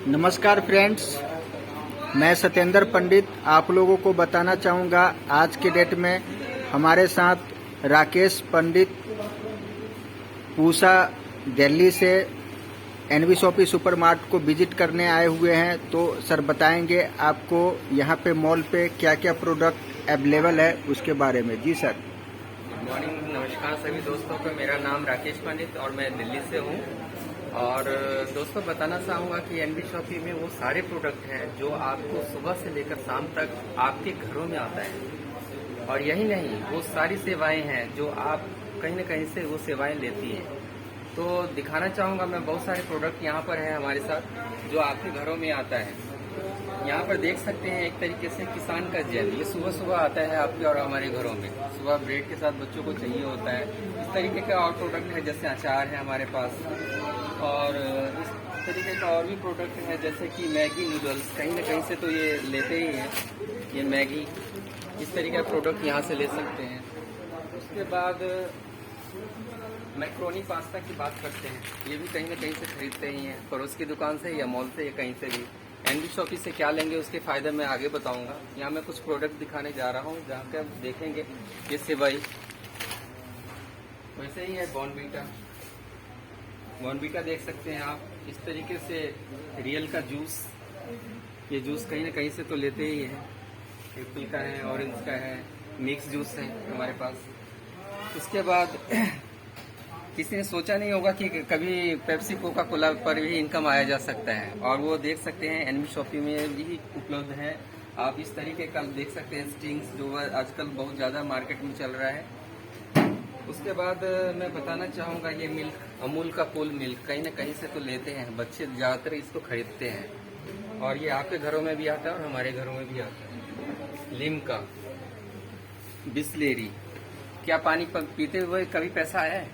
नमस्कार फ्रेंड्स, मैं सत्येंद्र पंडित आप लोगों को बताना चाहूँगा। आज के डेट में हमारे साथ राकेश पंडित पूसा दिल्ली से एनवी शॉपी सुपर मार्ट को विजिट करने आए हुए हैं। तो सर बताएंगे आपको यहाँ पे मॉल पे क्या क्या प्रोडक्ट अवेलेबल है उसके बारे में। जी सर। गुड मॉर्निंग, नमस्कार सभी दोस्तों को। मेरा नाम राकेश पंडित और मैं दिल्ली से हूँ। और दोस्तों बताना चाहूँगा कि एनवी शॉपी में वो सारे प्रोडक्ट हैं जो आपको सुबह से लेकर शाम तक आपके घरों में आता है। और यही नहीं, वो सारी सेवाएं हैं जो आप कहीं न कहीं से वो सेवाएं लेती हैं। तो दिखाना चाहूँगा मैं, बहुत सारे प्रोडक्ट यहाँ पर है हमारे साथ जो आपके घरों में आता है। यहाँ पर देख सकते हैं एक तरीके से किसान का जेल, ये सुबह सुबह आता है आपके और हमारे घरों में। सुबह ब्रेड के साथ बच्चों को चाहिए होता है। इस तरीके का और प्रोडक्ट है, जैसे अचार है हमारे पास। और इस तरीके का और भी प्रोडक्ट है जैसे कि मैगी नूडल्स, कहीं ना कहीं से तो ये लेते ही हैं। ये मैगी, इस तरीके का प्रोडक्ट यहाँ से ले सकते हैं। उसके बाद मैक्रोनी पास्ता की बात करते हैं, ये भी कहीं ना कहीं से खरीदते ही हैं, पड़ोस की दुकान से या मॉल से या कहीं से भी। एनवी शॉपी से क्या लेंगे उसके फायदे मैं आगे बताऊंगा। यहाँ मैं कुछ प्रोडक्ट दिखाने जा रहा हूँ जहाँ पे आप देखेंगे ये सेवई, वैसे ही है बॉर्नवीटा देख सकते हैं आप। इस तरीके से रियल का जूस, ये जूस कहीं ना कहीं से तो लेते ही हैं। एप्पल का है, ऑरेंज का है, मिक्स जूस है हमारे पास। उसके बाद किसी ने सोचा नहीं होगा कि कभी पेप्सी कोका कोला पर भी इनकम आया जा सकता है, और वो देख सकते हैं एनवी शॉपी में भी उपलब्ध है। आप इस तरीके का देख सकते हैं स्टिंग्स, जो आजकल बहुत ज़्यादा मार्केट में चल रहा है। उसके बाद मैं बताना चाहूँगा ये मिल्क, अमूल का कूल मिल्क, कहीं ना कहीं से तो लेते हैं बच्चे, ज़्यादातर इसको खरीदते हैं। और ये आपके घरों में भी आता है और हमारे घरों में भी आता है। लिम्का, बिस्लेरी, क्या पानी पीते हुए कभी पैसा आया है?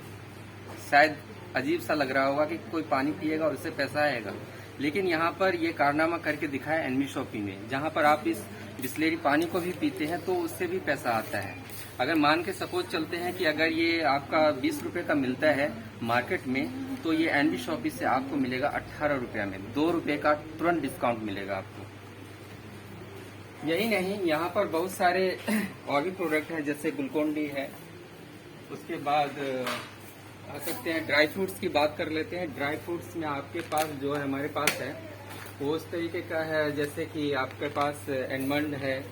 शायद अजीब सा लग रहा होगा कि कोई पानी पिएगा और उससे पैसा आएगा, लेकिन यहाँ पर ये कारनामा करके दिखाया एनवी शॉपी में, जहाँ पर आप इस बिस्लेरी पानी को भी पीते हैं तो उससे भी पैसा आता है। अगर मान के सपोज चलते हैं कि अगर ये आपका 20 रुपये का मिलता है मार्केट में, तो ये एनवी शॉपी से आपको मिलेगा 18 रुपये में। 2 रुपये का तुरंत डिस्काउंट मिलेगा आपको। यही नहीं, यहाँ पर बहुत सारे और भी प्रोडक्ट हैं, जैसे ग्लूकोन डी है। उसके बाद आ सकते हैं ड्राई फ्रूट्स की बात कर लेते हैं। ड्राई फ्रूट्स में आपके पास जो है, हमारे पास है वो उस तरीके का है, जैसे कि आपके पास एलमंड है,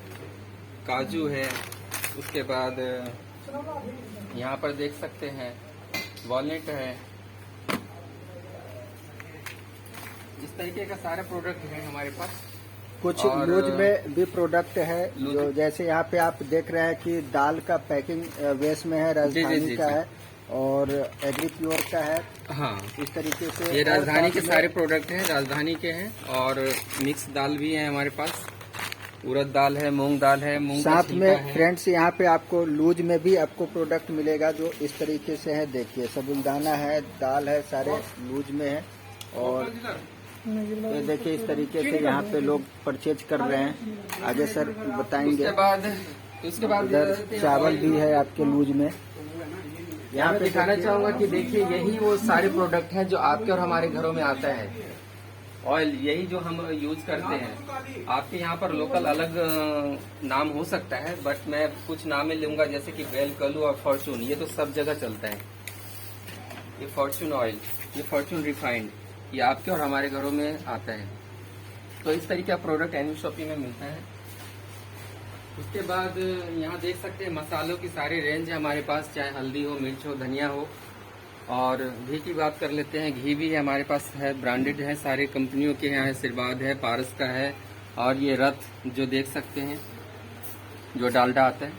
काजू है। उसके बाद यहाँ पर देख सकते हैं वॉलनट है। इस तरीके का सारे प्रोडक्ट है हमारे पास। कुछ लूज में भी प्रोडक्ट है, जो जैसे यहाँ पे आप देख रहे हैं कि दाल का पैकिंग वेस्ट में है, राजधानी का है और एग्री प्योर का है। हाँ, इस तरीके से ये राजधानी के सारे प्रोडक्ट हैं, राजधानी के हैं। और मिक्स दाल भी है हमारे पास, उड़द दाल है, मूंग दाल है, मूंग साथ में फ्रेंड्स यहाँ पे आपको लूज में भी आपको प्रोडक्ट मिलेगा जो इस तरीके से है। देखिए साबुदाना है, दाल है, सारे लूज में है। और ये देखिए इस तरीके से यहाँ पे लोग परचेज कर रहे हैं। आगे सर बताएंगे। उसके बाद इधर चावल भी है आपके लूज में। यहाँ पे दिखाना चाहूंगा कि देखिए यही वो सारे प्रोडक्ट हैं जो आपके और हमारे घरों में आता है। ऑयल, यही जो हम यूज करते हैं। आपके यहाँ पर लोकल अलग नाम हो सकता है, बट मैं कुछ नामें लूंगा, जैसे कि बेल, कलू और फॉर्चून, ये तो सब जगह चलता है। ये फॉर्चून ऑयल, ये फॉर्चून रिफाइंड, ये आपके और हमारे घरों में आता है। तो इस तरीके का प्रोडक्ट एनवी शॉपी में मिलता है। उसके बाद यहाँ देख सकते हैं मसालों की सारी रेंज है हमारे पास, चाहे हल्दी हो, मिर्च हो, धनिया हो। और घी की बात कर लेते हैं, घी भी हमारे पास है, ब्रांडेड है, सारे कंपनियों के यहाँ है। आशीर्वाद है, पारस का है, और ये रथ जो देख सकते हैं, जो डालडा आता है।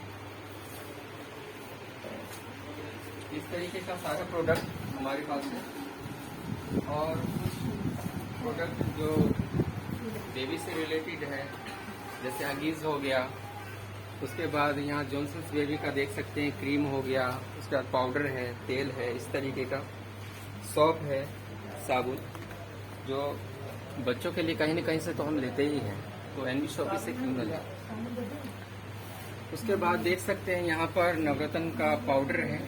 इस तरीके का सारा प्रोडक्ट हमारे पास है। और कुछ प्रोडक्ट जो बेबी से रिलेटेड है, जैसे हगीज हो गया। उसके बाद यहाँ जॉनसन्स बेबी का देख सकते हैं, क्रीम हो गया। उसके बाद पाउडर है, तेल है, इस तरीके का सॉप है, साबुन, जो बच्चों के लिए कहीं न कहीं से तो हम लेते ही हैं, तो एनवी शॉपी से क्यों न लें। उसके बाद देख सकते हैं यहाँ पर नवरत्न का पाउडर है,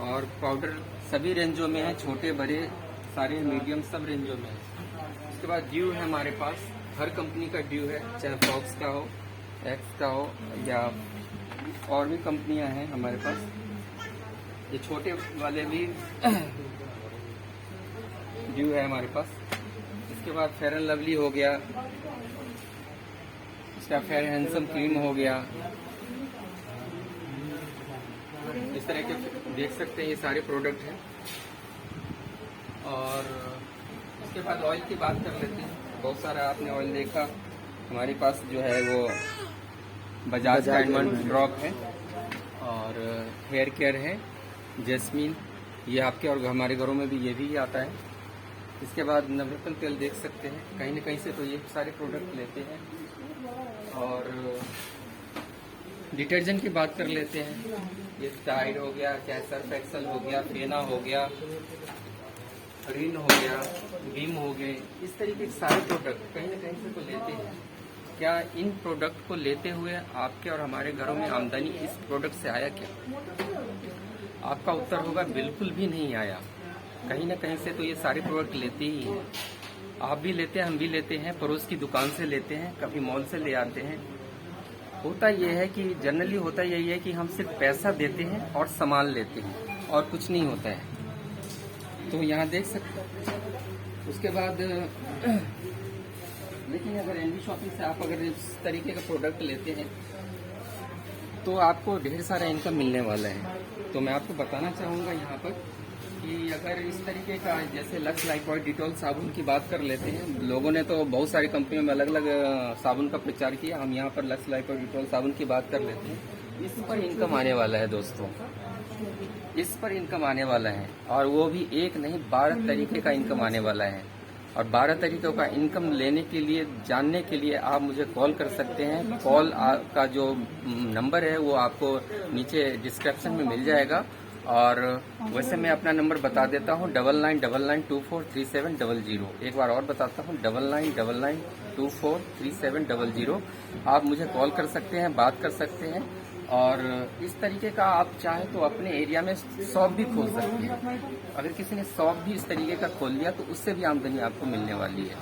और पाउडर सभी रेंजों में है, छोटे बड़े सारे मीडियम सब रेंजों में है। इसके बाद ड्यू है हमारे पास, हर कंपनी का ड्यू है, चाहे फॉक्स का हो, एक्स का हो या और भी कंपनियां हैं हमारे पास। ये छोटे वाले भी ड्यू है हमारे पास। इसके बाद फेयर एंड लवली हो गया, इसका फेयर हैंडसम क्रीम हो गया। इस तरह के देख सकते हैं ये सारे प्रोडक्ट हैं। और इसके बाद ऑयल की बात कर लेते हैं। बहुत सारा आपने ऑयल देखा, हमारे पास जो है वो बजाज डायमंड ड्रॉप है और हेयर केयर है जैस्मीन, ये आपके और हमारे घरों में भी ये भी आता है। इसके बाद नवरत्न तेल देख सकते हैं, कहीं न कहीं से तो ये सारे प्रोडक्ट लेते हैं। और डिटर्जेंट की बात कर लेते हैं, ये टाइड हो गया, चाहे सर्फ एक्सल हो गया, फेना हो गया, रिन हो गया, बीम हो गए, इस तरीके के सारे प्रोडक्ट कहीं न कहीं से तो लेते हैं। क्या इन प्रोडक्ट को लेते हुए आपके और हमारे घरों में आमदनी इस प्रोडक्ट से आया क्या? आपका उत्तर होगा बिल्कुल भी नहीं आया। कहीं न कहीं से तो ये सारे प्रोडक्ट लेते ही हैं। आप भी लेते हैं, हम भी लेते हैं, पड़ोस की दुकान से लेते हैं, कभी मॉल से ले आते हैं। होता यह है कि जनरली होता यही है कि हम सिर्फ पैसा देते हैं और सामान लेते हैं और कुछ नहीं होता है। तो यहाँ देख सकते हैं। उसके बाद लेकिन अगर एनवी शॉपिंग से आप अगर इस तरीके का प्रोडक्ट लेते हैं तो आपको ढेर सारा इनकम मिलने वाला है। तो मैं आपको बताना चाहूँगा यहाँ पर कि अगर इस तरीके का जैसे लक्स लाइफबॉय डिटॉल साबुन की बात कर लेते हैं, लोगों ने तो बहुत सारी कंपनियों में अलग अलग साबुन का प्रचार किया, हम यहाँ पर लक्स लाइफबॉय डिटॉल साबुन की बात कर लेते हैं। इस पर इनकम आने वाला है दोस्तों, इस पर इनकम आने वाला है और वो भी एक नहीं 12 तरीके का इनकम आने वाला है। और 12 तरीकों का इनकम लेने के लिए, जानने के लिए आप मुझे कॉल कर सकते हैं। कॉल का जो नंबर है वो आपको नीचे डिस्क्रिप्शन में मिल जाएगा। और वैसे मैं अपना नंबर बता देता हूँ 9999243700। एक बार और बताता हूँ 9999243700। आप मुझे कॉल कर सकते हैं, बात कर सकते हैं। और इस तरीके का आप चाहें तो अपने एरिया में शॉप भी खोल सकते हैं। अगर किसी ने शॉप भी इस तरीके का खोल लिया तो उससे भी आमदनी आपको मिलने वाली है।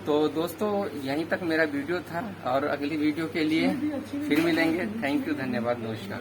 तो दोस्तों यहीं तक मेरा वीडियो था और अगली वीडियो के लिए फिर मिलेंगे। थैंक यू, धन्यवाद, नमस्कार।